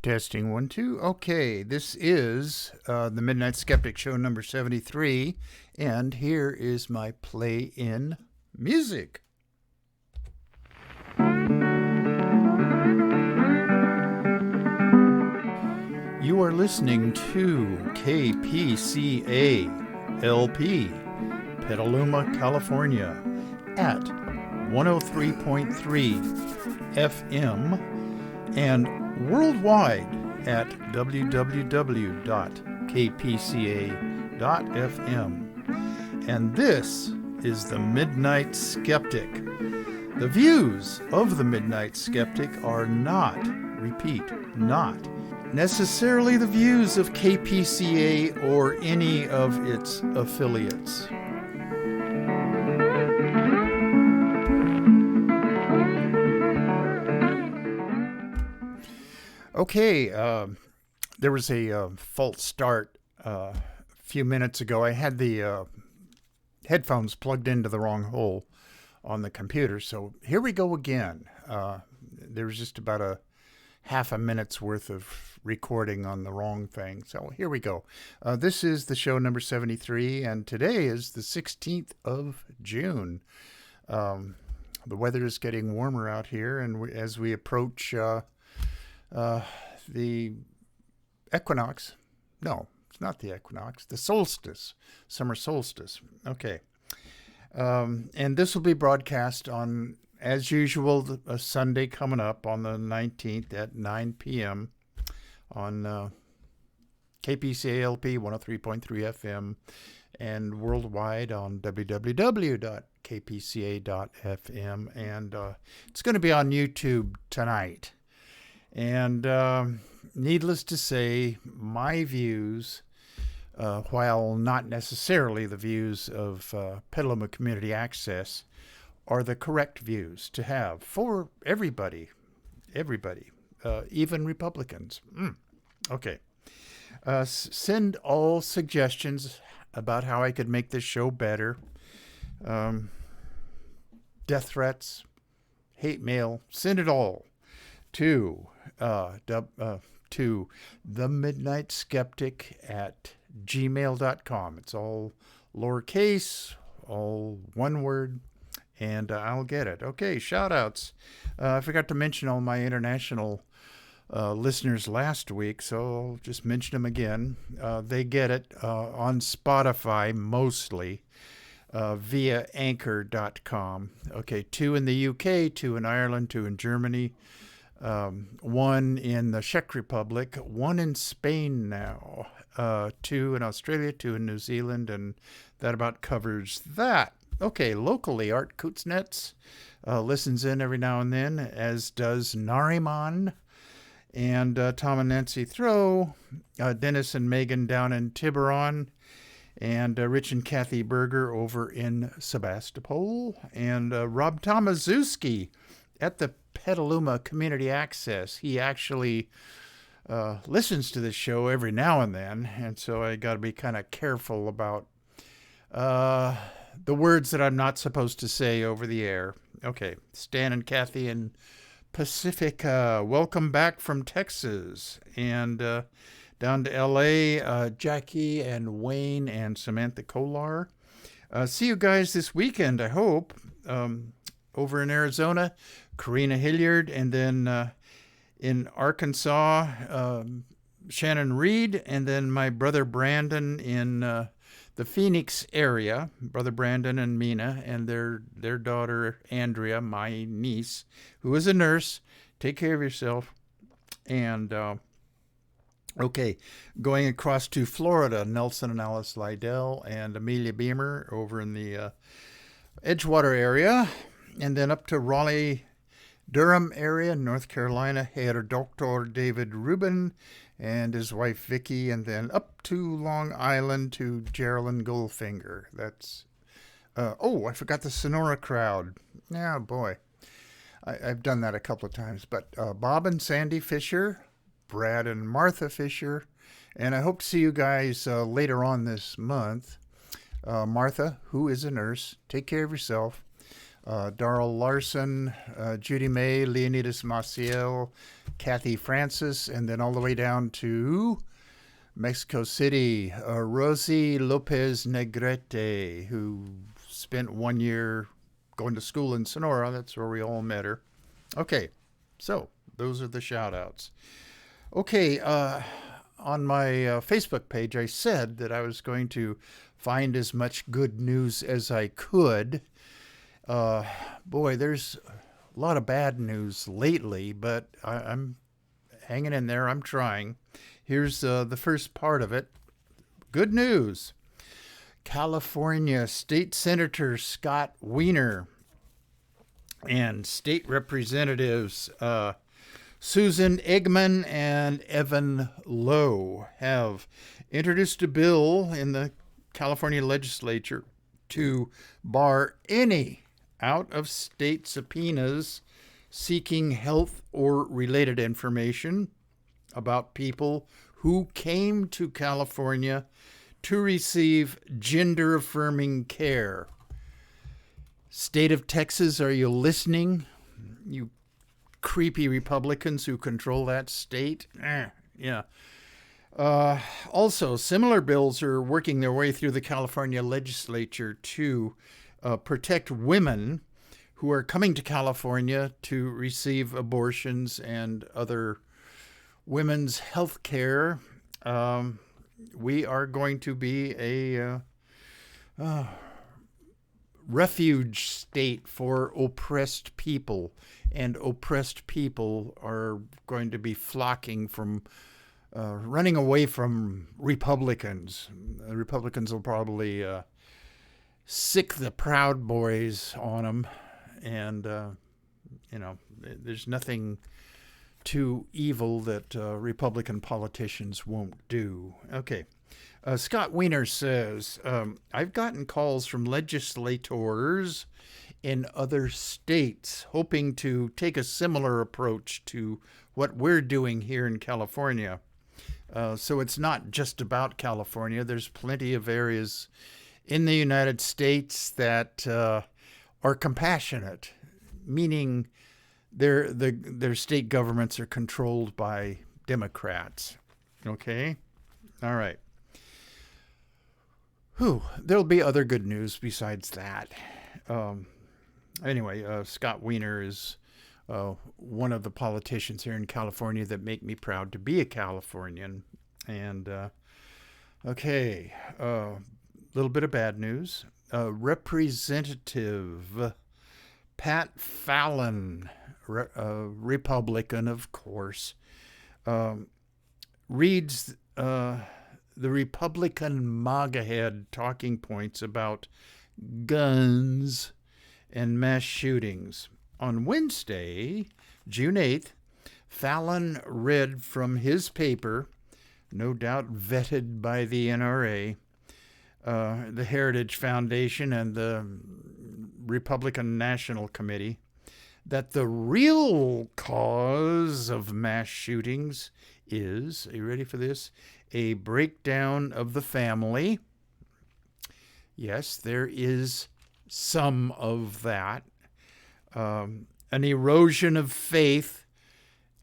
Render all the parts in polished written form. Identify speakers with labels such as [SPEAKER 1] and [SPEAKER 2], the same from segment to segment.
[SPEAKER 1] Testing 1, 2. Okay, this is the Midnight Skeptic show number 73, and here is my play in music. You are listening to KPCA LP, Petaluma, California, at 103.3 FM and worldwide at www.kpca.fm. And this is the Midnight Skeptic. The views of the Midnight Skeptic are not, repeat, not necessarily the views of KPCA or any of its affiliates. Okay, there was a false start a few minutes ago. I had the headphones plugged into the wrong hole on the computer, so here we go again. There was just about a half a minute's worth of recording on the wrong thing, so here we go. This is the show number 73, and today is the 16th of June. The weather is getting warmer out here, and as we approach the equinox. No, it's not the equinox. The solstice, summer solstice. Okay. And this will be broadcast on, as usual, a Sunday coming up on the 19th at 9 p.m. on KPCALP 103.3 FM and worldwide on www.kpca.fm. And it's going to be on YouTube tonight. And needless to say, my views, while not necessarily the views of Petaluma Community Access, are the correct views to have for everybody, even Republicans. Okay. Send all suggestions about how I could make this show better. Death threats, hate mail, send it all to themidnightskeptic@gmail.com. It's all lowercase, all one word, and I'll get it. Okay, shout outs. I forgot to mention all my international listeners last week, so I'll just mention them again. They get it on Spotify mostly. Via anchor.com. Okay, 2 in the UK, 2 in Ireland, 2 in Germany, 1 in the Czech Republic, 1 in Spain now, 2 in Australia, 2 in New Zealand, and that about covers that. Okay, locally, Art Kuznets listens in every now and then, as does Nariman, and Tom and Nancy Throw, Dennis and Megan down in Tiburon, and Rich and Kathy Berger over in Sebastopol, and Rob Tomaszewski at the Petaluma Community Access. He actually listens to this show every now and then, and so I got to be kind of careful about the words that I'm not supposed to say over the air. Okay, Stan and Kathy in Pacifica, welcome back from Texas, and down to L.A., Jackie and Wayne and Samantha Kolar. See you guys this weekend, I hope. Over in Arizona, Karina Hilliard, and then in Arkansas, Shannon Reed, and then my brother Brandon in the Phoenix area, brother Brandon and Mina, and their daughter Andrea, my niece, who is a nurse. Take care of yourself. And okay, going across to Florida, Nelson and Alice Lydell and Amelia Beamer over in the Edgewater area, and then up to Raleigh, Durham area, North Carolina, Herr Dr. David Rubin and his wife Vicky, and then up to Long Island to Geraldine Goldfinger. That's, I forgot the Sonora crowd. Yeah, boy. I've done that a couple of times, but Bob and Sandy Fisher, Brad and Martha Fisher, and I hope to see you guys later on this month. Martha, who is a nurse, take care of yourself. Darrell Larson, Judy May, Leonidas Maciel, Kathy Francis, and then all the way down to Mexico City, Rosie Lopez Negrete, who spent 1 year going to school in Sonora. That's where we all met her. Okay, so those are the shout outs. Okay, on my Facebook page, I said that I was going to find as much good news as I could. Boy, there's a lot of bad news lately, but I'm hanging in there. I'm trying. Here's the first part of it. Good news. California State Senator Scott Wiener and State Representatives Susan Eggman and Evan Lowe have introduced a bill in the California legislature to bar any out-of-state subpoenas seeking health or related information about people who came to California to receive gender-affirming care. State of Texas, are you listening? You creepy Republicans who control that state? Yeah. Also, similar bills are working their way through the California legislature to protect women who are coming to California to receive abortions and other women's health care. We are going to be a refuge state for oppressed people, and oppressed people are going to be flocking from running away from Republicans. The Republicans will probably sick the Proud Boys on them, and there's nothing too evil that Republican politicians won't do. Okay. Scott Wiener says, I've gotten calls from legislators in other states hoping to take a similar approach to what we're doing here in California. So it's not just about California. There's plenty of areas in the United States that are compassionate, meaning their state governments are controlled by Democrats. Okay? All right. There'll be other good news besides that. Anyway, Scott Wiener is one of the politicians here in California that make me proud to be a Californian. And, okay, little bit of bad news. Representative Pat Fallon, Republican, of course, reads the Republican MAGA head talking points about guns and mass shootings. On Wednesday, June 8th, Fallon read from his paper, no doubt vetted by the NRA, the Heritage Foundation, and the Republican National Committee, that the real cause of mass shootings is, are you ready for this? A breakdown of the family. Yes, there is some of that. An erosion of faith.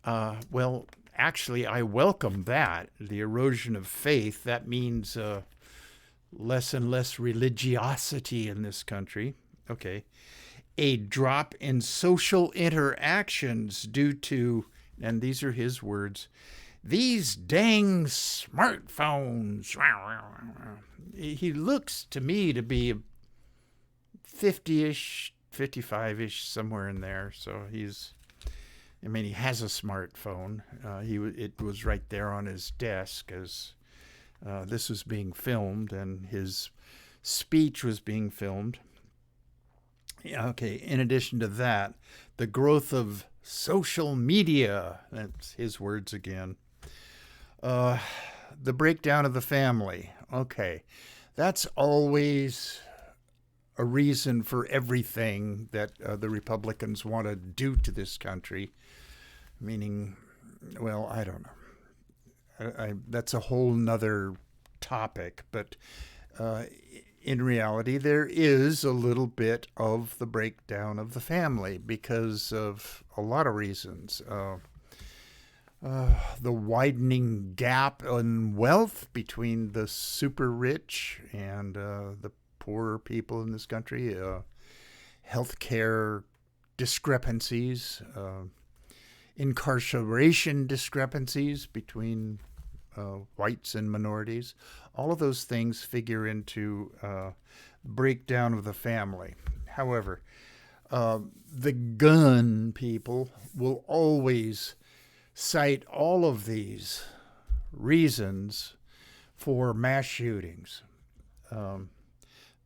[SPEAKER 1] Well, actually, I welcome that. The erosion of faith. That means less and less religiosity in this country. Okay. A drop in social interactions due to, and these are his words, these dang smartphones. He looks to me to be 50-ish, 55-ish, somewhere in there. So he has a smartphone. It was right there on his desk as this was being filmed, and his speech was being filmed. Okay, in addition to that, the growth of social media, that's his words again. The breakdown of the family. Okay, that's always a reason for everything that the Republicans want to do to this country. Meaning, well, I don't know. That's a whole nother topic, but in reality, there is a little bit of the breakdown of the family because of a lot of reasons. The widening gap in wealth between the super rich and the poorer people in this country, healthcare discrepancies, incarceration discrepancies between whites and minorities. All of those things figure into breakdown of the family. However, the gun people will always cite all of these reasons for mass shootings.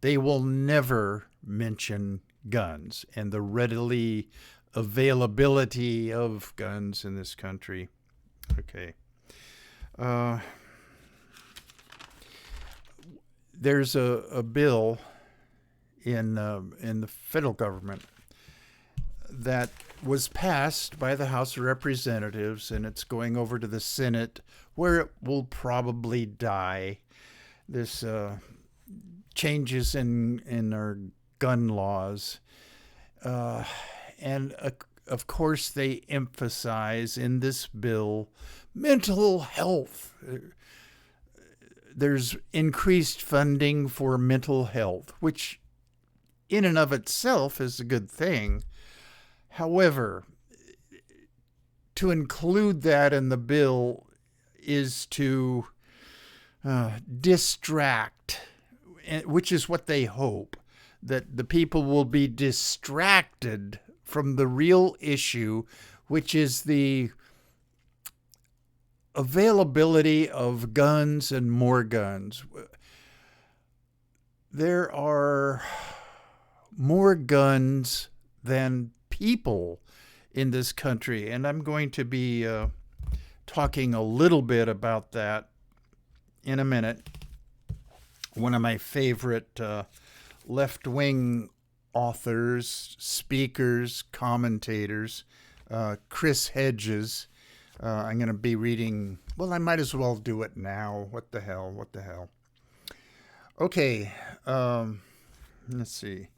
[SPEAKER 1] They will never mention guns and the readily availability of guns in this country. Okay. There's a bill in the federal government that was passed by the House of Representatives, and it's going over to the Senate, where it will probably die. This changes in our gun laws, and of course they emphasize in this bill mental health. There's increased funding for mental health, which in and of itself is a good thing. However, to include that in the bill is to distract, which is what they hope, that the people will be distracted from the real issue, which is the availability of guns and more guns. There are more guns than people in this country, and I'm going to be talking a little bit about that in a minute. One of my favorite left-wing authors, speakers, commentators, Chris Hedges. I'm going to be reading, well, I might as well do it now. What the hell? Okay, let's see.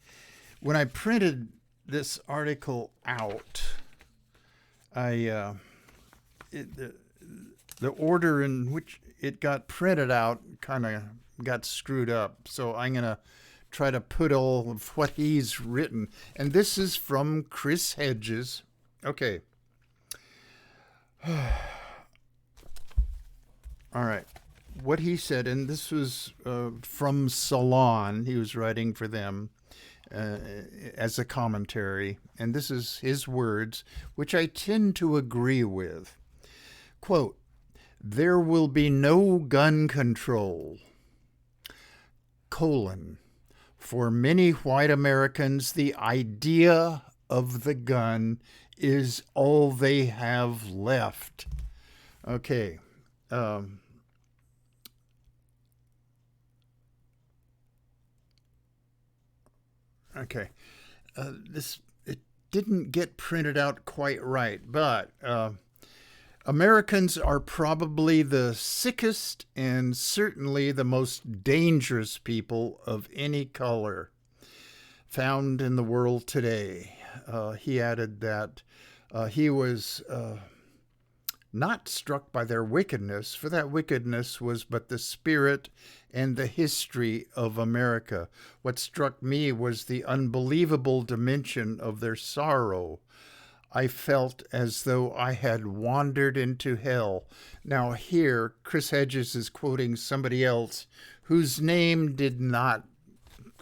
[SPEAKER 1] When I printed this article out, the order in which it got printed out kind of got screwed up. So I'm going to try to put all of what he's written. And this is from Chris Hedges. Okay. All right. What he said, and this was from Salon. He was writing for them as a commentary. And this is his words, which I tend to agree with. Quote, "There will be no gun control, for many white Americans, the idea of the gun is all they have left." Okay. Okay. It didn't get printed out quite right, but Americans are probably the sickest and certainly the most dangerous people of any color found in the world today. He added that he was not struck by their wickedness, for that wickedness was but the spirit and the history of America. What struck me was the unbelievable dimension of their sorrow. I felt as though I had wandered into hell. Now here, Chris Hedges is quoting somebody else whose name did not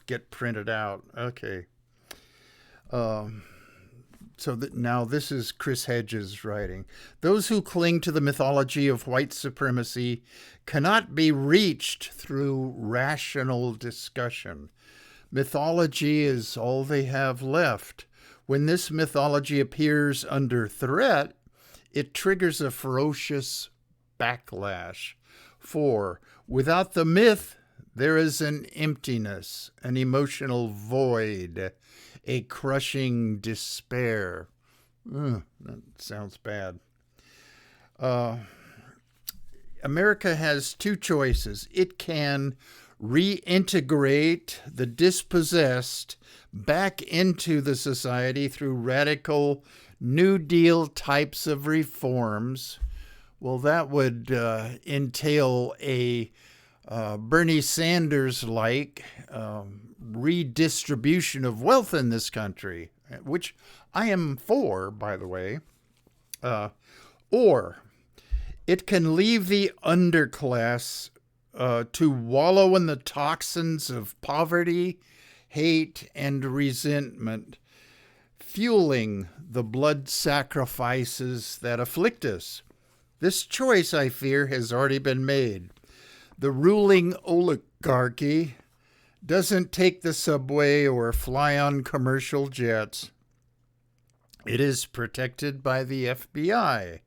[SPEAKER 1] get printed out. Okay. Now this is Chris Hedges writing. "Those who cling to the mythology of white supremacy cannot be reached through rational discussion. Mythology is all they have left. When this mythology appears under threat, it triggers a ferocious backlash. For without the myth, there is an emptiness, an emotional void, a crushing despair." That sounds bad. America has two choices. It can reintegrate the dispossessed back into the society through radical New Deal types of reforms. Well, that would entail a Bernie Sanders-like redistribution of wealth in this country, which I am for, by the way. Or it can leave the underclass to wallow in the toxins of poverty, hate, and resentment, fueling the blood sacrifices that afflict us. This choice, I fear, has already been made. The ruling oligarchy doesn't take the subway or fly on commercial jets. It is protected by the FBI,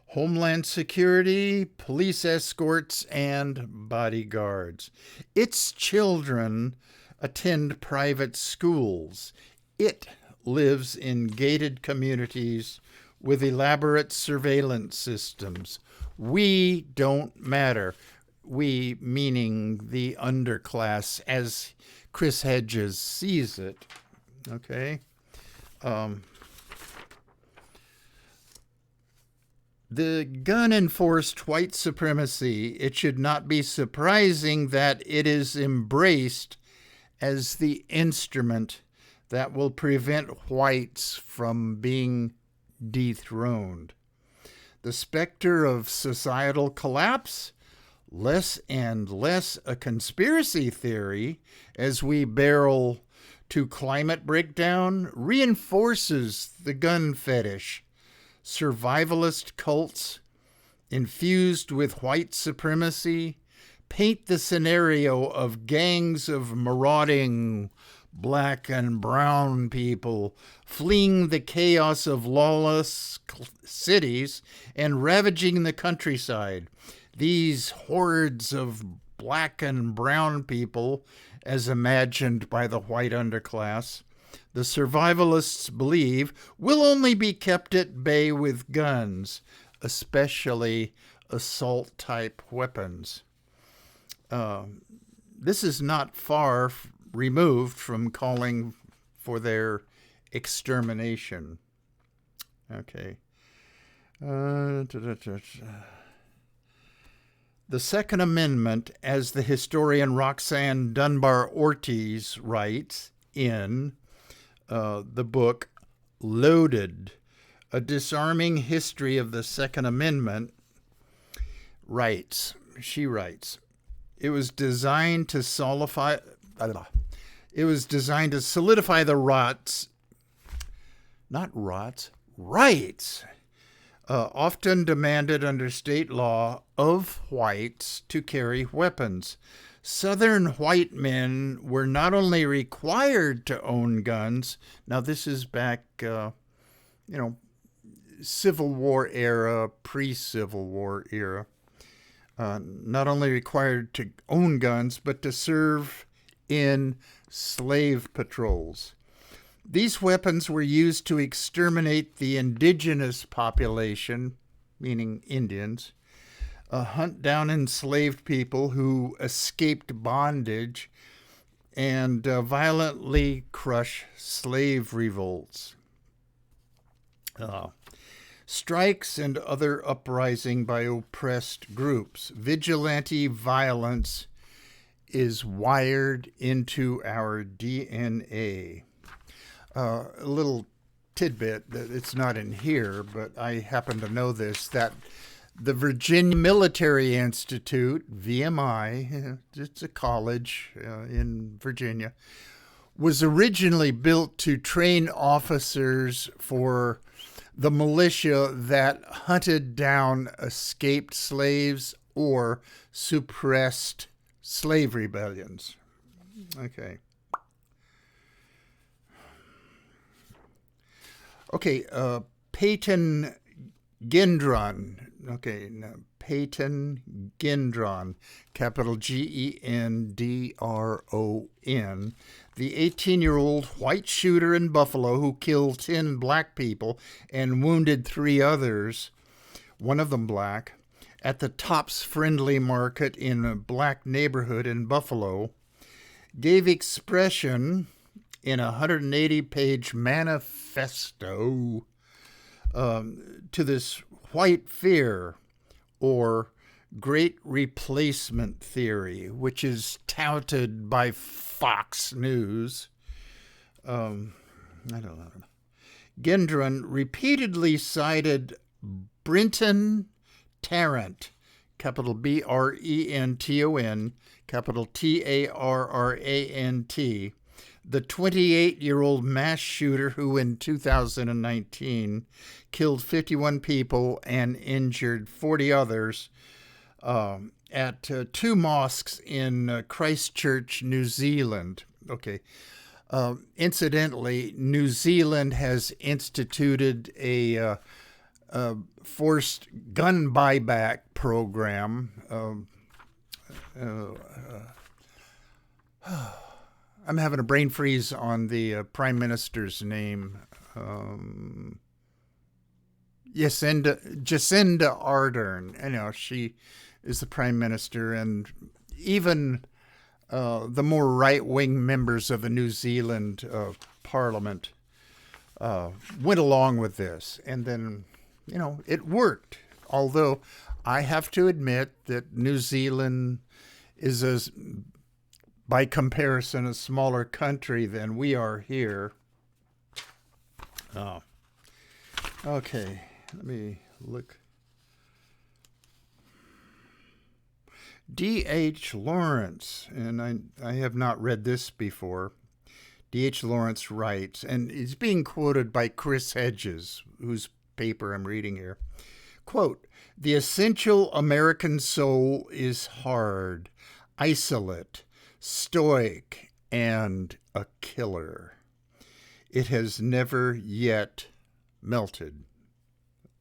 [SPEAKER 1] Homeland Security, police escorts, and bodyguards. Its children attend private schools. It lives in gated communities with elaborate surveillance systems. We don't matter. We, meaning the underclass, as Chris Hedges sees it. Okay? The gun-enforced white supremacy, it should not be surprising that it is embraced as the instrument that will prevent whites from being dethroned. The specter of societal collapse, less and less a conspiracy theory as we barrel to climate breakdown, reinforces the gun fetish. Survivalist cults infused with white supremacy paint the scenario of gangs of marauding black and brown people fleeing the chaos of lawless cities and ravaging the countryside. These hordes of black and brown people, as imagined by the white underclass, the survivalists believe, will only be kept at bay with guns, especially assault-type weapons. This is not far removed from calling for their extermination. Okay. The Second Amendment, as the historian Roxanne Dunbar Ortiz writes in the book Loaded, A Disarming History of the Second Amendment, she writes, it was designed to solidify the rights often demanded under state law of whites to carry weapons. Southern white men were not only required to own guns, now this is back, Civil War era, pre-Civil War era, not only required to own guns, but to serve in slave patrols. These weapons were used to exterminate the indigenous population, meaning Indians, hunt down enslaved people who escaped bondage, and violently crush slave revolts. Strikes and other uprising by oppressed groups. Vigilante violence is wired into our DNA. A little tidbit, it's not in here, but I happen to know this, that the Virginia Military Institute, VMI, it's a college in Virginia, was originally built to train officers for the militia that hunted down escaped slaves or suppressed slave rebellions. Okay. Okay, Peyton Gendron. Okay, now Peyton Gendron, capital Gendron, the 18-year-old white shooter in Buffalo who killed 10 black people and wounded 3 others, one of them black, at the Tops Friendly Market in a black neighborhood in Buffalo gave expression in a 180-page manifesto to this white fear, or great replacement theory, which is touted by Fox News. I don't know. Gendron repeatedly cited Brenton Tarrant, capital Brenton, capital Tarrant, the 28-year-old mass shooter who in 2019 killed 51 people and injured 40 others at two mosques in Christchurch, New Zealand. Okay. Incidentally, New Zealand has instituted a forced gun buyback program. I'm having a brain freeze on the Prime Minister's name. Jacinda Ardern. I know she is the Prime Minister, and even the more right-wing members of the New Zealand Parliament went along with this. And then, it worked. Although I have to admit that New Zealand is, by comparison, a smaller country than we are here. Oh. Okay, let me look. D.H. Lawrence, and I have not read this before. D.H. Lawrence writes, and he's being quoted by Chris Hedges, whose paper I'm reading here. Quote, "The essential American soul is hard, isolate, stoic, and a killer. It has never yet melted."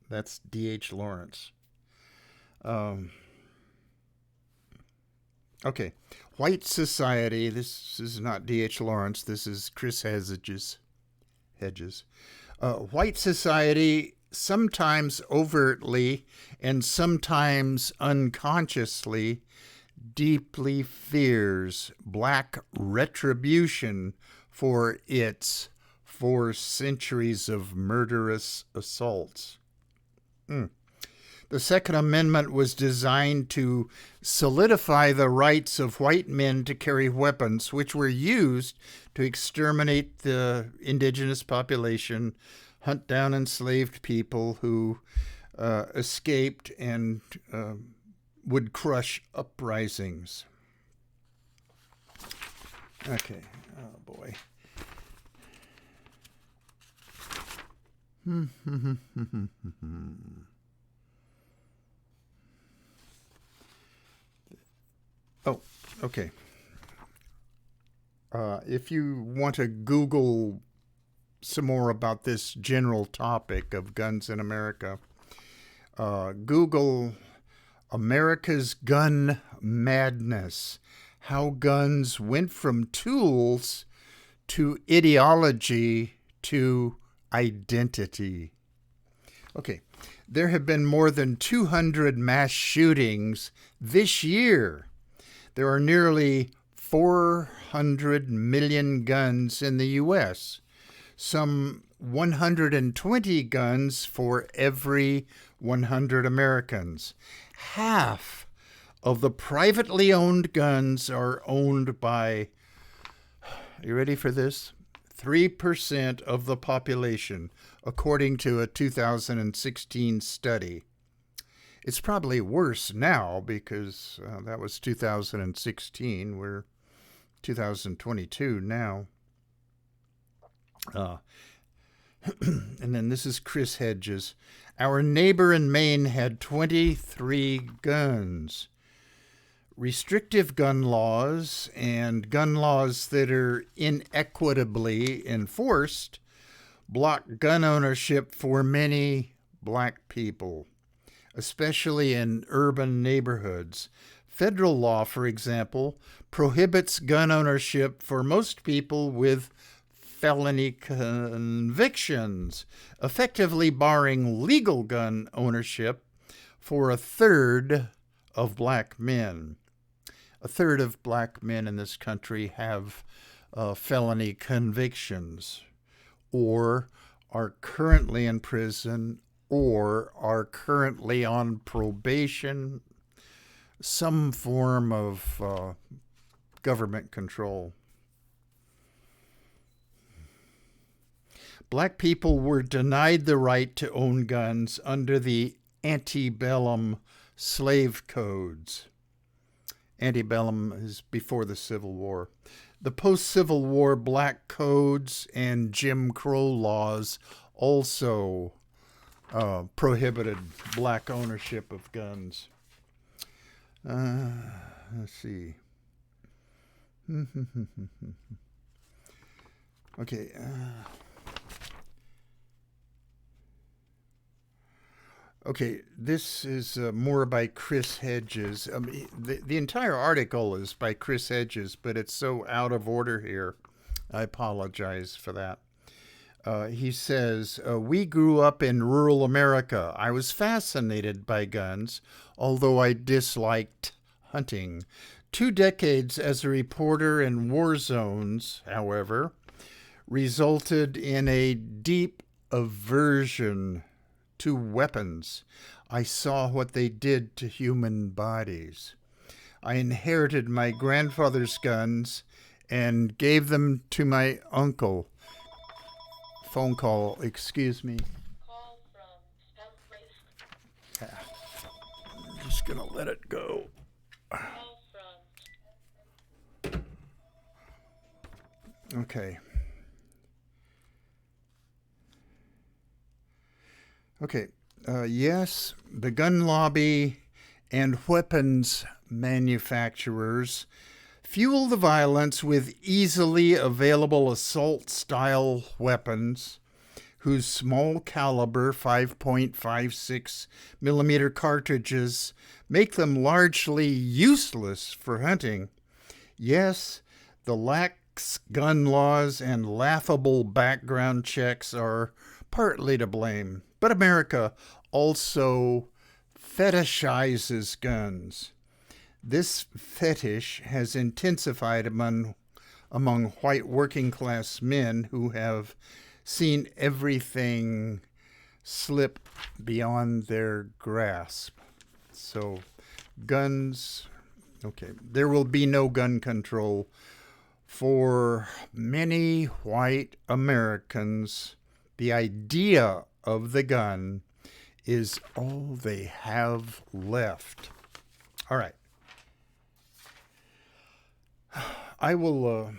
[SPEAKER 1] That's D.H. Lawrence. Okay, white society, this is not D.H. Lawrence, this is Chris Hedges. White society sometimes overtly and sometimes unconsciously deeply fears black retribution for its 4 centuries of murderous assaults. The Second Amendment was designed to solidify the rights of white men to carry weapons, which were used to exterminate the indigenous population, hunt down enslaved people who escaped, and would crush uprisings. Okay, oh boy. Oh, okay. If you want to Google some more about this general topic of guns in America, Google America's Gun Madness, how guns went from tools to ideology to identity. Okay, there have been more than 200 mass shootings this year. There are nearly 400 million guns in the U.S., some 120 guns for every 100 Americans. Half of the privately owned guns are owned by, are you ready for this? 3% of the population, according to a 2016 study. It's probably worse now because that was 2016. We're 2022 now. And then this is Chris Hedges. Our neighbor in Maine had 23 guns. Restrictive gun laws and gun laws that are inequitably enforced block gun ownership for many black people, especially in urban neighborhoods. Federal law, for example, prohibits gun ownership for most people with felony convictions, effectively barring legal gun ownership for a third of black men. A third of black men in this country have felony convictions, or are currently in prison, or are currently on probation, some form of government control. Black people were denied the right to own guns under the antebellum slave codes. Antebellum is before the Civil War. The post-Civil War black codes and Jim Crow laws also prohibited black ownership of guns. Let's see. Okay. Okay, this is more by Chris Hedges. The entire article is by Chris Hedges, but it's so out of order here. I apologize for that. He says, we grew up in rural America. I was fascinated by guns, although I disliked hunting. 2 decades as a reporter in war zones, however, resulted in a deep aversion to weapons. I saw what they did to human bodies. I inherited my grandfather's guns and gave them to my uncle. Phone call, excuse me. Call from I'm just going to let it go. Okay. Okay. Yes, the gun lobby and weapons manufacturers fuel the violence with easily available assault-style weapons whose small caliber 5.56 millimeter cartridges make them largely useless for hunting. Yes, the lax gun laws and laughable background checks are partly to blame, but America also fetishizes guns. This fetish has intensified among white working class men who have seen everything slip beyond their grasp. So guns, okay, there will be no gun control for many white Americans. The idea of the gun is all they have left. All right. I will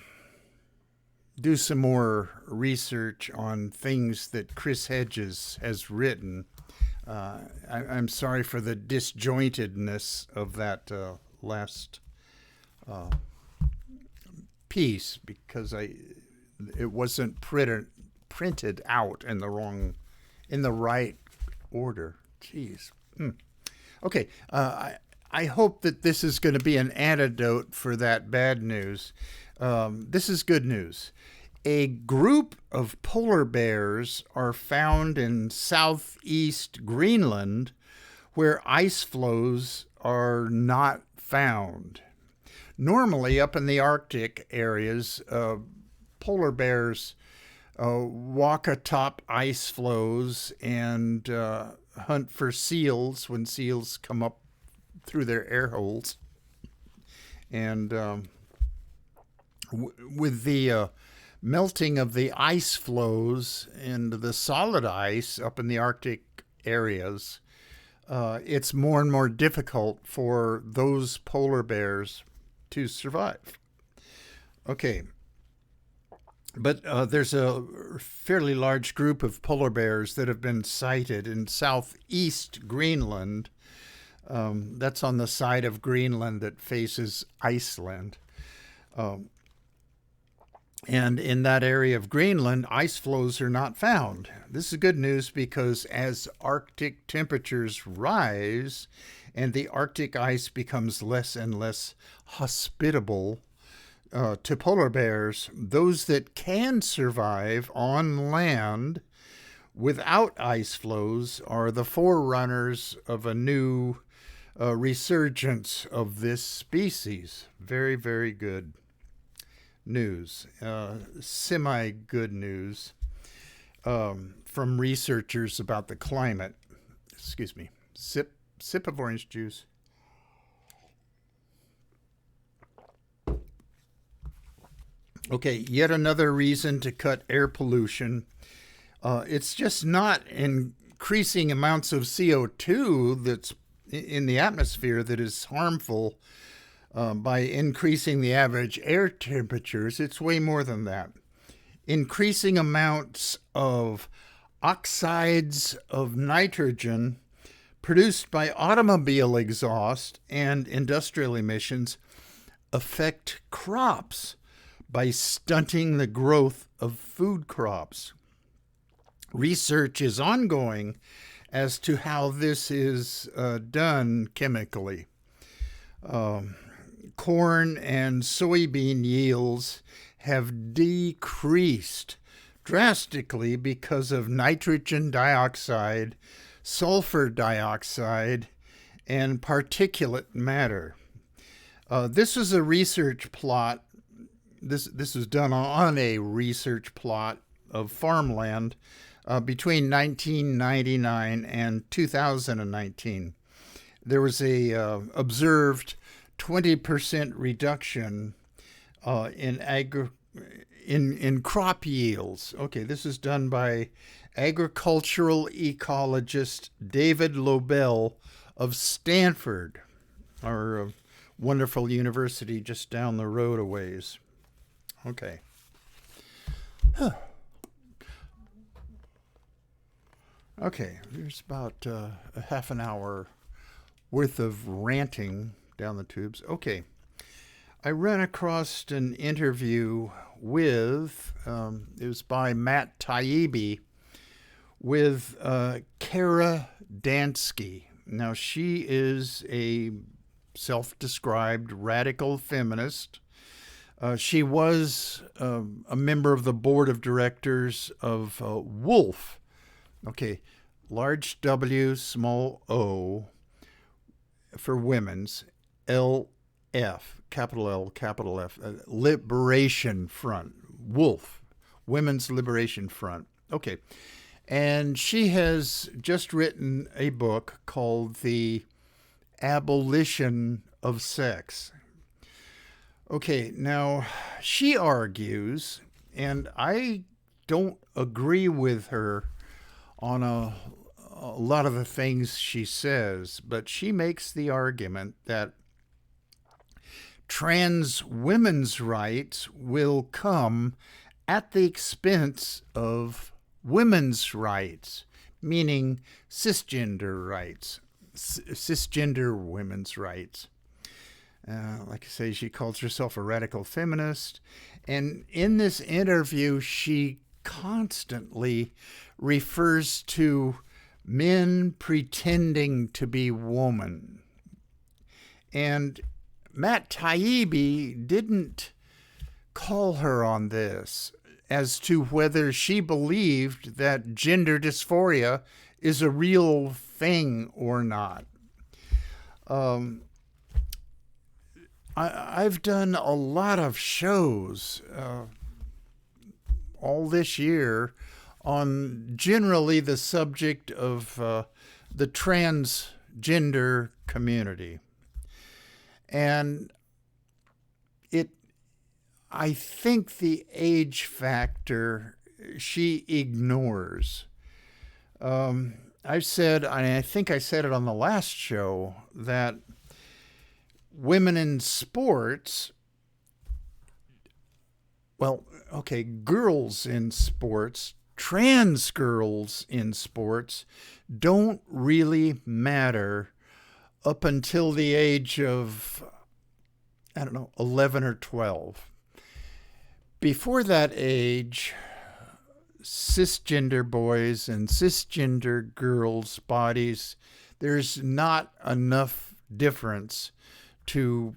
[SPEAKER 1] do some more research on things that Chris Hedges has written. I'm sorry for the disjointedness of that last piece, because it wasn't printed out in the right order. Jeez. Okay. I hope that this is going to be an antidote for that bad news. This is good news. A group of polar bears are found in southeast Greenland where ice floes are not found. Normally, up in the Arctic areas, polar bears walk atop ice floes and hunt for seals when seals come up through their air holes. And with the melting of the ice floes and the solid ice up in the Arctic areas, it's more and more difficult for those polar bears to survive. Okay. But there's a fairly large group of polar bears that have been sighted in southeast Greenland. That's on the side of Greenland that faces Iceland. And in that area of Greenland, ice floes are not found. This is good news because as Arctic temperatures rise and the Arctic ice becomes less and less hospitable to polar bears, those that can survive on land without ice flows are the forerunners of a new resurgence of this species. Very, very good news. Semi-good news from researchers about the climate. Excuse me. Sip of orange juice. Okay, yet another reason to cut air pollution. It's just not increasing amounts of CO2 that's in the atmosphere that is harmful by increasing the average air temperatures. It's way more than that. Increasing amounts of oxides of nitrogen produced by automobile exhaust and industrial emissions affect crops by stunting the growth of food crops. Research is ongoing as to how this is done chemically. Corn and soybean yields have decreased drastically because of nitrogen dioxide, sulfur dioxide, and particulate matter. This is a research plot. This was done on a research plot of farmland between 1999 and 2019. There was a observed 20% reduction in crop yields. Okay, this is done by agricultural ecologist David Lobel of Stanford, our wonderful university just down the road a ways. Okay. Okay, there's about a half an hour worth of ranting down the tubes. Okay. I ran across an interview with, it was by Matt Taibbi, with Kara Dansky. Now, she is a self-described radical feminist. She was a member of the board of directors of Wolf. Okay, large W, small O for women's, LF, capital L, capital F, Liberation Front, Wolf, Women's Liberation Front. Okay, and she has just written a book called The Abolition of Sex. Okay, now she argues, and I don't agree with her on a lot of the things she says, but she makes the argument that trans women's rights will come at the expense of women's rights, meaning cisgender rights, cisgender women's rights. Like I say, she calls herself a radical feminist. And in this interview, she constantly refers to men pretending to be women. And Matt Taibbi didn't call her on this as to whether she believed that gender dysphoria is a real thing or not. I've done a lot of shows all this year on generally the subject of the transgender community. And I think the age factor she ignores. I've said, and I think I said it on the last show, that women in sports, well, okay, girls in sports, trans girls in sports don't really matter up until the age of, 11 or 12. Before that age, cisgender boys and cisgender girls' bodies, there's not enough difference to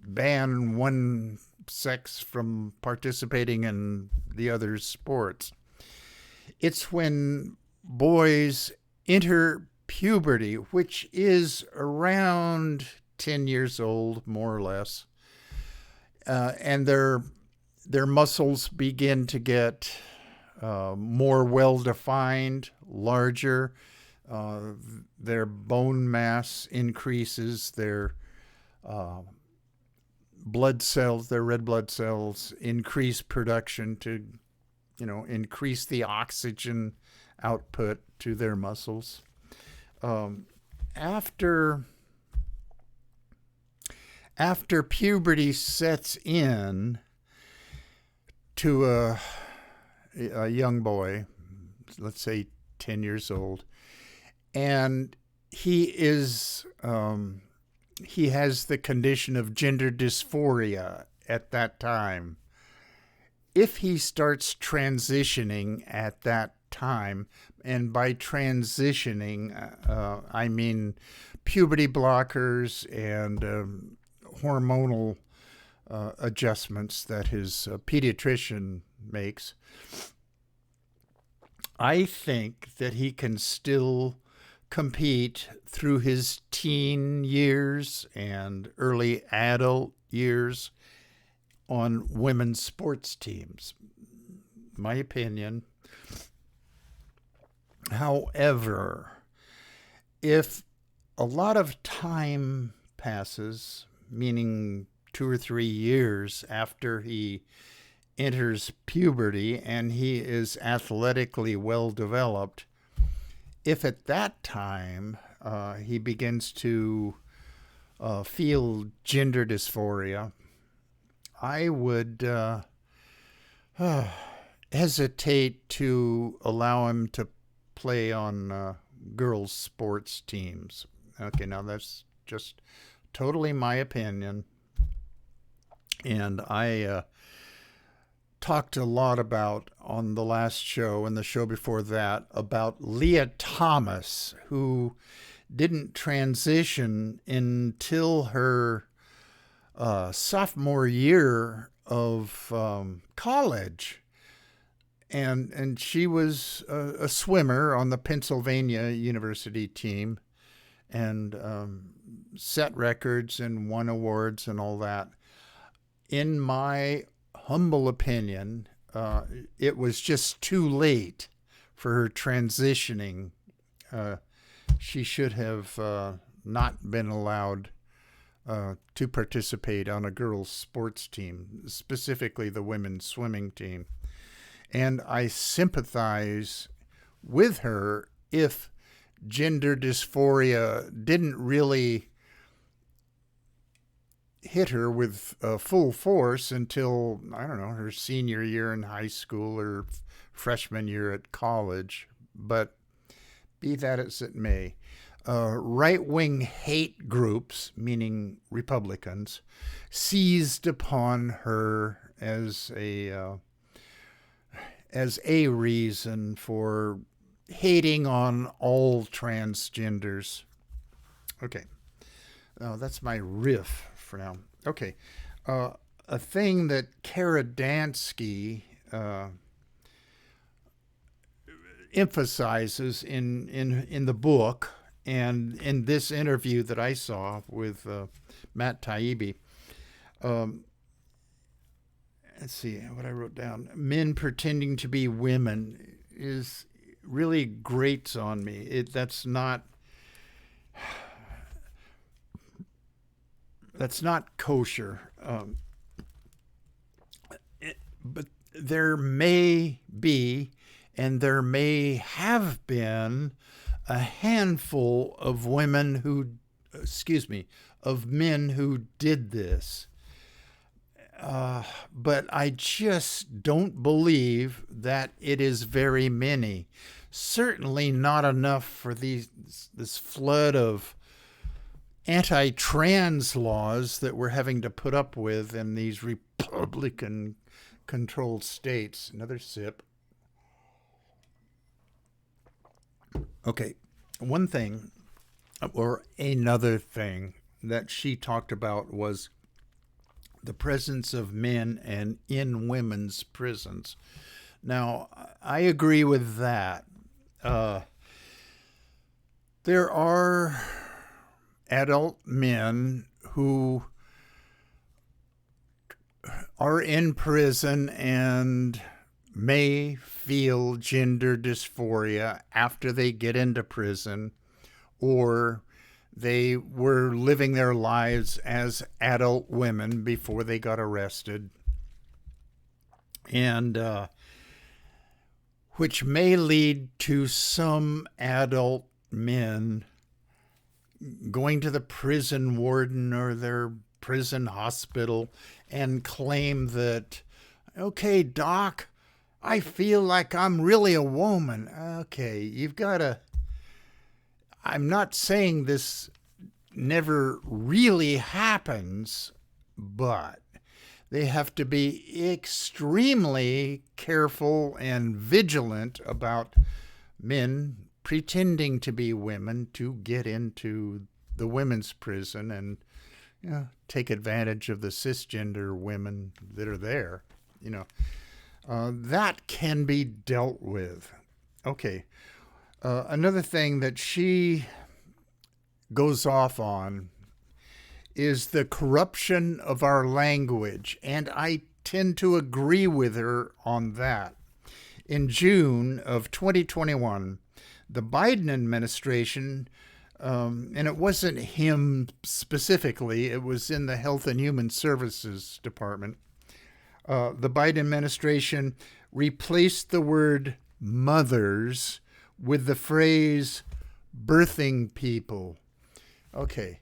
[SPEAKER 1] ban one sex from participating in the other's sports. It's when boys enter puberty, which is around 10 years old, more or less, and their muscles begin to get more well-defined, larger. Their bone mass increases. Their blood cells, their red blood cells, increase production to, increase the oxygen output to their muscles. After puberty sets in to a young boy, let's say 10 years old, and he has the condition of gender dysphoria at that time. If he starts transitioning at that time, and by transitioning, I mean puberty blockers and hormonal adjustments that his pediatrician makes, I think that he can still compete through his teen years and early adult years on women's sports teams. My opinion. However, if a lot of time passes, meaning 2 or 3 years after he enters puberty and he is athletically well developed, if at that time he begins to feel gender dysphoria, I would hesitate to allow him to play on girls' sports teams. Okay, now that's just totally my opinion. And I talked a lot about on the last show and the show before that about Leah Thomas, who didn't transition until her sophomore year of college. And she was a swimmer on the Pennsylvania University team and set records and won awards and all that. In my humble opinion, it was just too late for her transitioning. She should have not been allowed to participate on a girls' sports team, specifically the women's swimming team. And I sympathize with her if gender dysphoria didn't really hit her with full force until, I don't know, her senior year in high school or freshman year at college. But be that as it may, right-wing hate groups, meaning Republicans, seized upon her as a reason for hating on all transgenders. Okay, that's my riff for now. Okay, a thing that Kara Dansky emphasizes in the book and in this interview that I saw with Matt Taibbi. Let's see what I wrote down. Men pretending to be women is really grates on me. That's not kosher. But there may be, and there may have been, a handful of men who did this. But I just don't believe that it is very many. Certainly not enough for this flood of anti-trans laws that we're having to put up with in these Republican-controlled states. Another sip. Okay, one thing, or another thing that she talked about was the presence of men and in women's prisons. Now, I agree with that. There are adult men who are in prison and may feel gender dysphoria after they get into prison, or they were living their lives as adult women before they got arrested, and which may lead to some adult men going to the prison warden or their prison hospital and claim that, okay, doc, I feel like I'm really a woman. Okay, you've got to... I'm not saying this never really happens, but they have to be extremely careful and vigilant about men pretending to be women to get into the women's prison and take advantage of the cisgender women that are there. That can be dealt with. Okay. Another thing that she goes off on is the corruption of our language, and I tend to agree with her on that. In June of 2021, the Biden administration, and it wasn't him specifically, it was in the Health and Human Services Department, the Biden administration replaced the word mothers with the phrase birthing people. Okay.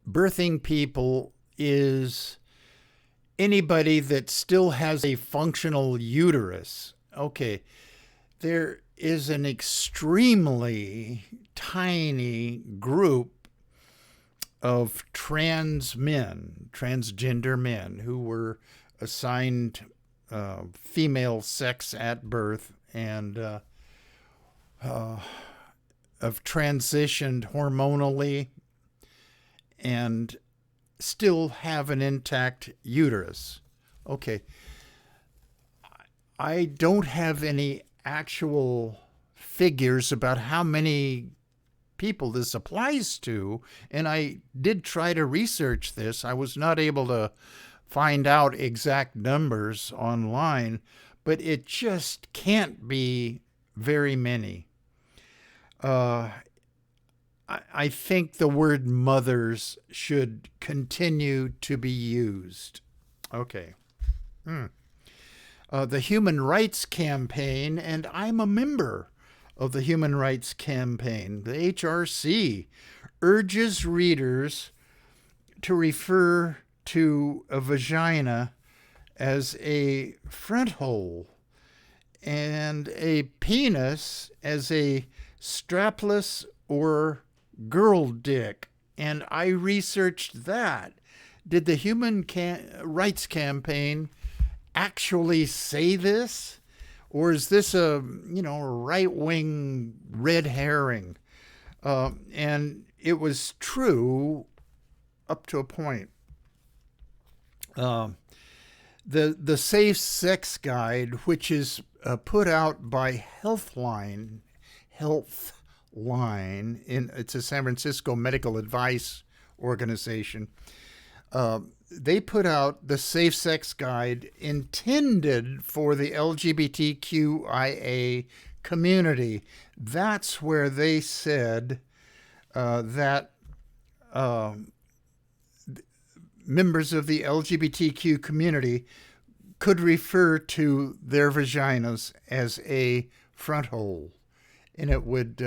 [SPEAKER 1] Birthing people is anybody that still has a functional uterus. Okay. There is an extremely tiny group of transgender men who were assigned female sex at birth and have transitioned hormonally and still have an intact uterus. Okay. I don't have any actual figures about how many people this applies to, and I did try to research this. I was not able to find out exact numbers online, but it just can't be very many. I think the word mothers should continue to be used. Okay. The Human Rights Campaign, and I'm a member of the Human Rights Campaign, the HRC, urges readers to refer to a vagina as a front hole and a penis as a strapless or girl dick. And I researched that. Did the Human Rights Campaign actually say this? Or is this a right-wing red herring? And it was true up to a point. The Safe Sex Guide, which is put out by Healthline, it's a San Francisco medical advice organization. They put out the Safe Sex Guide intended for the LGBTQIA community. That's where they said that members of the LGBTQ community could refer to their vaginas as a front hole, and it would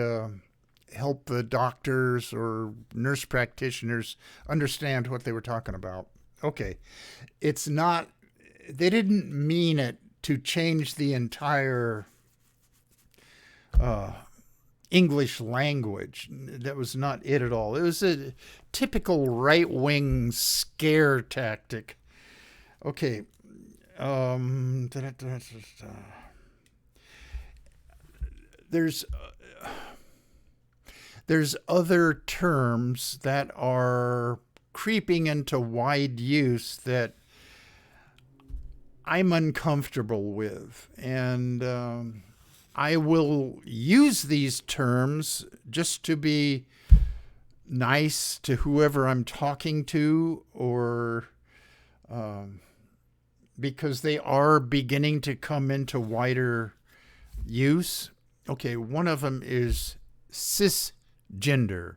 [SPEAKER 1] help the doctors or nurse practitioners understand what they were talking about. Okay, it's not, they didn't mean it to change the entire English language. That was not it at all. It was a typical right-wing scare tactic. Okay. There's other terms that are creeping into wide use that I'm uncomfortable with. And I will use these terms just to be nice to whoever I'm talking to, or because they are beginning to come into wider use. Okay, one of them is cisgender,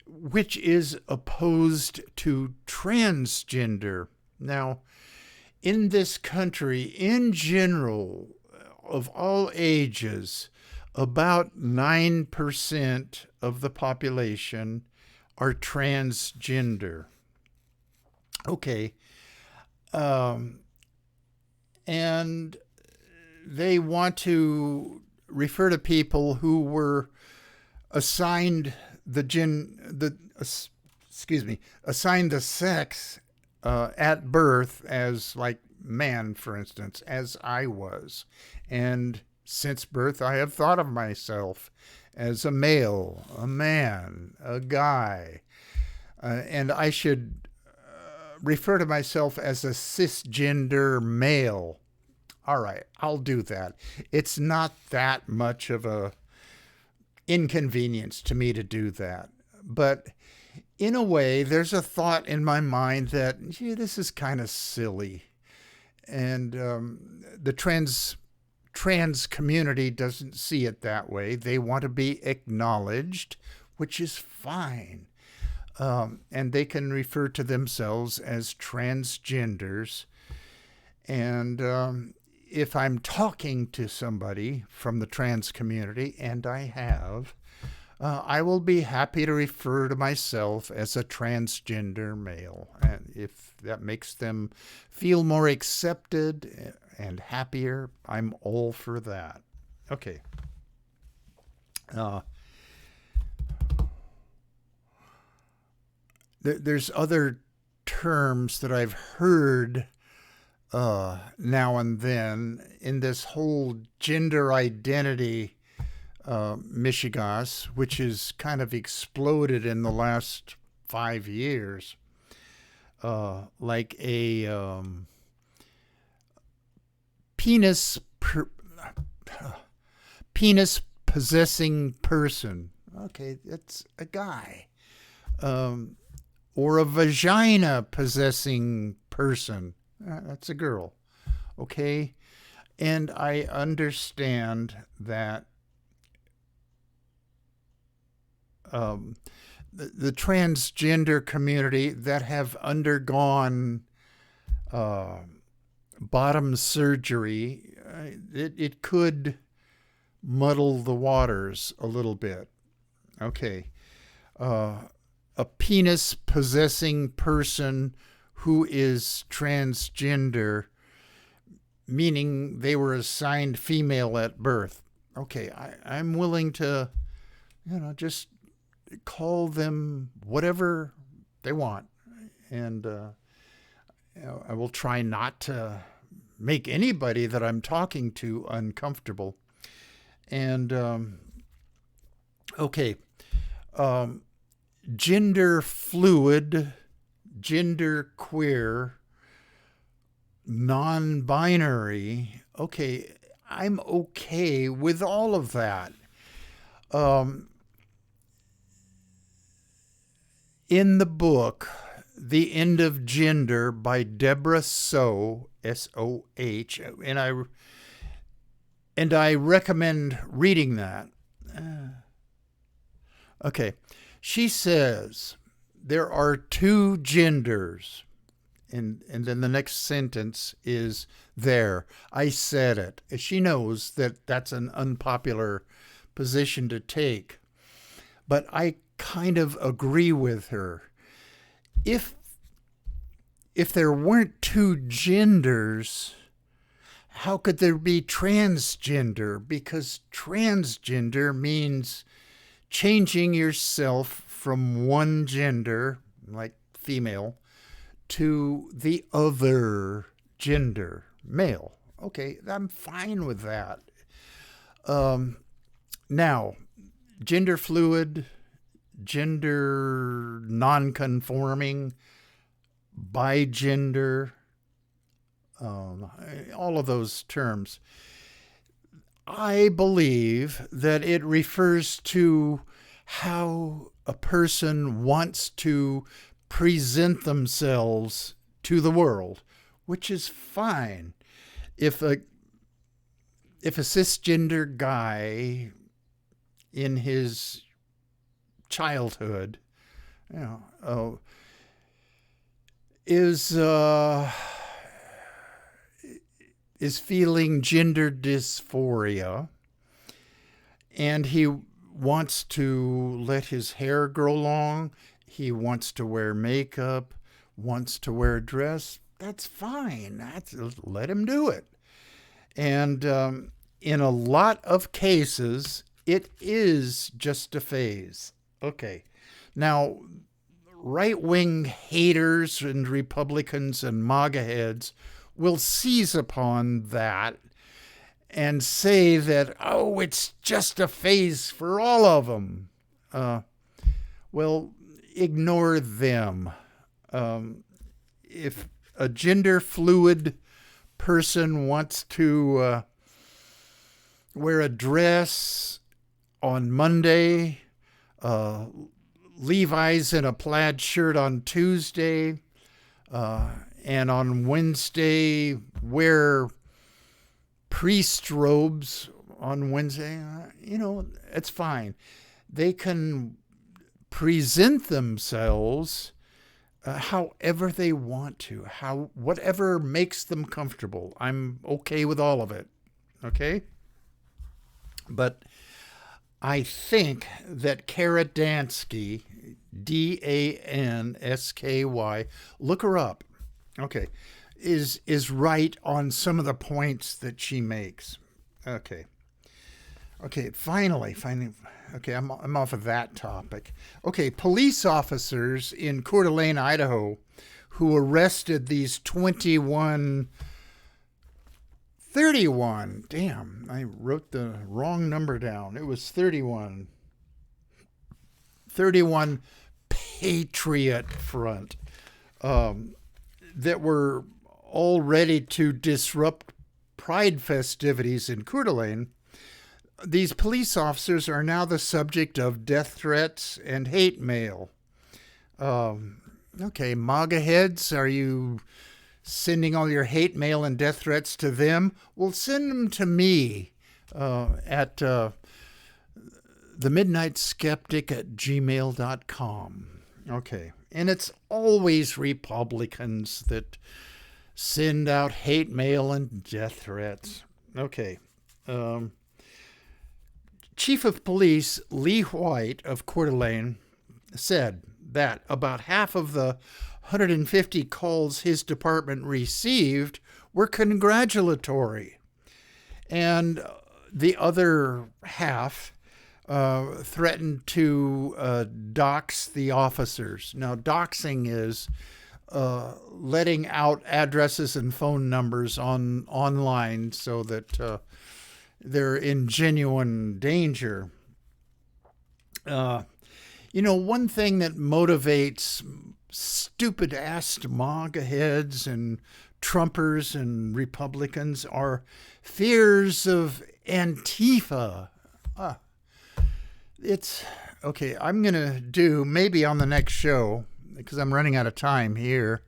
[SPEAKER 1] which is opposed to transgender. Now, in this country, in general, of all ages, about 9% of the population are transgender. Okay. And they want to refer to people who were assigned assigned the sex at birth as, like, man, for instance, as I was. And since birth, I have thought of myself as a male, a man, a guy. And I should refer to myself as a cisgender male. All right, I'll do that. It's not that much of a inconvenience to me to do that. But in a way, there's a thought in my mind that, gee, this is kind of silly. And the trans community doesn't see it that way. They want to be acknowledged, which is fine. And they can refer to themselves as transgenders. And if I'm talking to somebody from the trans community, and I have, I will be happy to refer to myself as a transgender male. And if that makes them feel more accepted and happier, I'm all for that. Okay. There's other terms that I've heard now and then in this whole gender identity mishigas, which has kind of exploded in the last 5 years, like a penis possessing person. Okay, that's a guy. Or a vagina possessing person. That's a girl. Okay? And I understand that the transgender community that have undergone bottom surgery, it could muddle the waters a little bit. Okay. A penis possessing person who is transgender, meaning they were assigned female at birth. Okay, I'm willing to, just call them whatever they want. And I will try not to make anybody that I'm talking to uncomfortable. And, okay, gender fluid, gender queer, non-binary. Okay, I'm okay with all of that. In the book, The End of Gender by Deborah Soh, S-O-H, and I recommend reading that. Okay. She says there are two genders, and then the next sentence is there. I said it. She knows that that's an unpopular position to take, but I kind of agree with her. If there weren't two genders, how could there be transgender? Because transgender means changing yourself from one gender, like female, to the other gender, male. Okay, I'm fine with that. Now, gender fluid, gender non-conforming, bigender, all of those terms. I believe that it refers to how a person wants to present themselves to the world, which is fine. If a cisgender guy in his childhood, is feeling gender dysphoria, and he wants to let his hair grow long, he wants to wear makeup, wants to wear a dress, that's fine. Let him do it. And in a lot of cases, it is just a phase. Okay. Now, right-wing haters and Republicans and MAGA heads will seize upon that and say that, oh, it's just a phase for all of them. Well, ignore them. If a gender fluid person wants to wear a dress on Monday, Levi's in a plaid shirt on Tuesday, and on Wednesday wear priest robes on Wednesday, it's fine. They can present themselves however they want to, whatever makes them comfortable. I'm okay with all of it. Okay? But I think that Kara Dansky, Dansky, look her up. Okay, is right on some of the points that she makes. Okay, finally. Okay, I'm off of that topic. Okay, police officers in Coeur d'Alene, Idaho, who arrested these 31. Damn, I wrote the wrong number down. It was 31. 31 Patriot Front that were all ready to disrupt Pride festivities in Coeur d'Alene. These police officers are now the subject of death threats and hate mail. Okay, MAGA heads, are you sending all your hate mail and death threats to them? Well, send them to me at the Midnight Skeptic at gmail.com. Okay, and it's always Republicans that send out hate mail and death threats. Okay. Chief of Police Lee White of Coeur d'Alene said that about half of the 150 calls his department received were congratulatory, and the other half threatened to dox the officers. Now, doxing is letting out addresses and phone numbers online so that they're in genuine danger. One thing that motivates stupid-ass MAGA heads and Trumpers and Republicans are fears of Antifa. It's okay. I'm going to do maybe on the next show, because I'm running out of time here.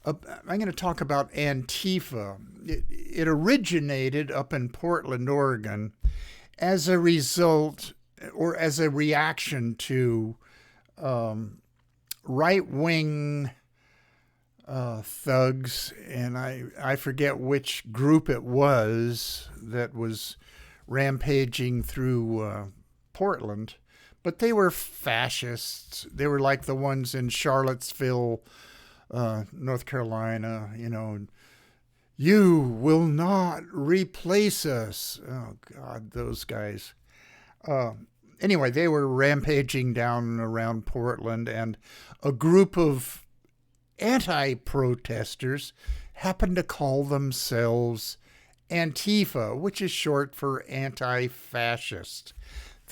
[SPEAKER 1] I'm going to talk about Antifa. It originated up in Portland, Oregon, as a result or as a reaction to right-wing thugs, and I forget which group it was that was rampaging through Portland, but they were fascists. They were like the ones in Charlottesville, North Carolina, you will not replace us. Oh, God, those guys. Anyway, they were rampaging down around Portland, and a group of anti-protesters happened to call themselves Antifa, which is short for anti-fascist.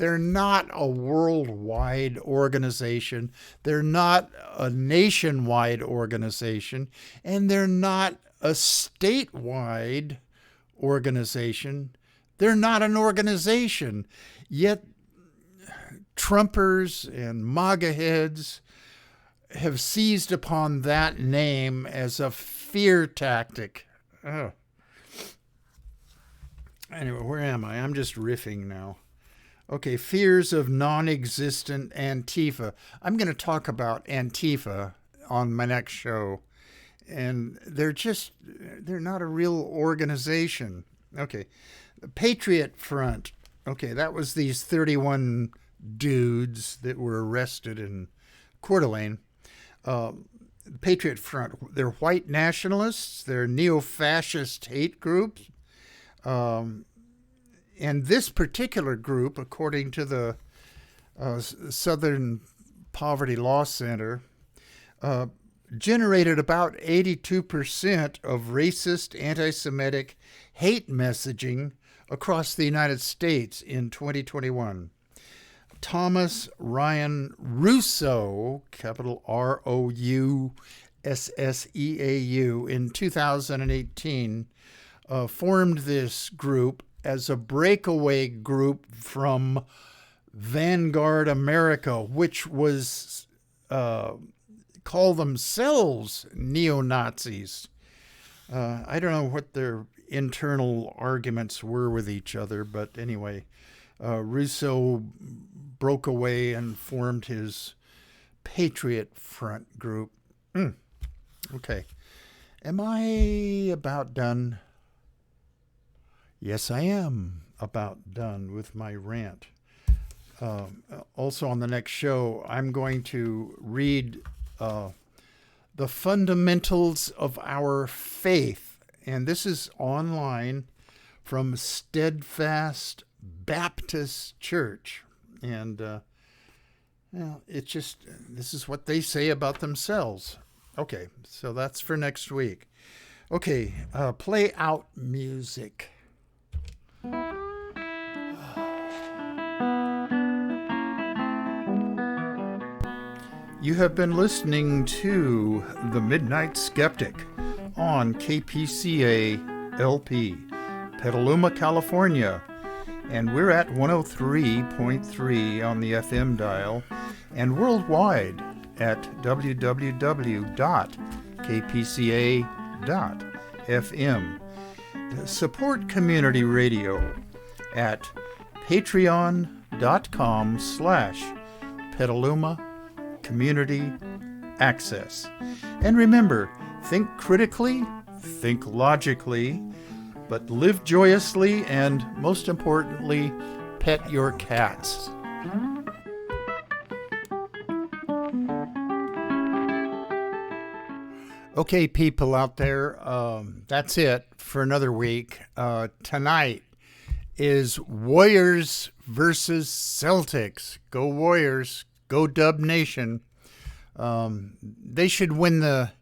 [SPEAKER 1] They're not a worldwide organization. They're not a nationwide organization. And they're not a statewide organization. They're not an organization. Yet Trumpers and MAGA heads have seized upon that name as a fear tactic. Oh. Anyway, where am I? I'm just riffing now. Okay, fears of non-existent Antifa. I'm going to talk about Antifa on my next show. And they're not a real organization. Okay, the Patriot Front. Okay, that was these 31 dudes that were arrested in Coeur d'Alene. Patriot Front, they're white nationalists, they're neo-fascist hate groups. And this particular group, according to the Southern Poverty Law Center, generated about 82% of racist, anti-Semitic hate messaging across the United States in 2021. Thomas Ryan Russo, capital Roussesseau, in 2018 formed this group as a breakaway group from Vanguard America, which was call themselves neo-Nazis. I don't know what their internal arguments were with each other, but anyway, Russo broke away and formed his Patriot Front group. Okay. Am I about done? Yes, I am about done with my rant. Also on the next show, I'm going to read The Fundamentals of Our Faith. And this is online from Steadfast Baptist Church. And it's just, this is what they say about themselves. Okay, so that's for next week. Okay, play out music. You have been listening to The Midnight Skeptic on KPCA LP, Petaluma, California. And we're at 103.3 on the FM dial and worldwide at www.kpca.fm. Support community radio at patreon.com/Petaluma Community Access. And remember, think critically, think logically, but live joyously, and most importantly, pet your cats. Okay, people out there, that's it for another week. Tonight is Warriors versus Celtics. Go Warriors. Go Dub Nation. They should win the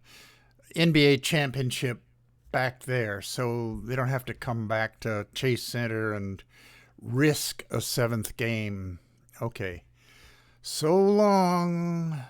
[SPEAKER 1] NBA championship back there, so they don't have to come back to Chase Center and risk a seventh game. Okay. So long.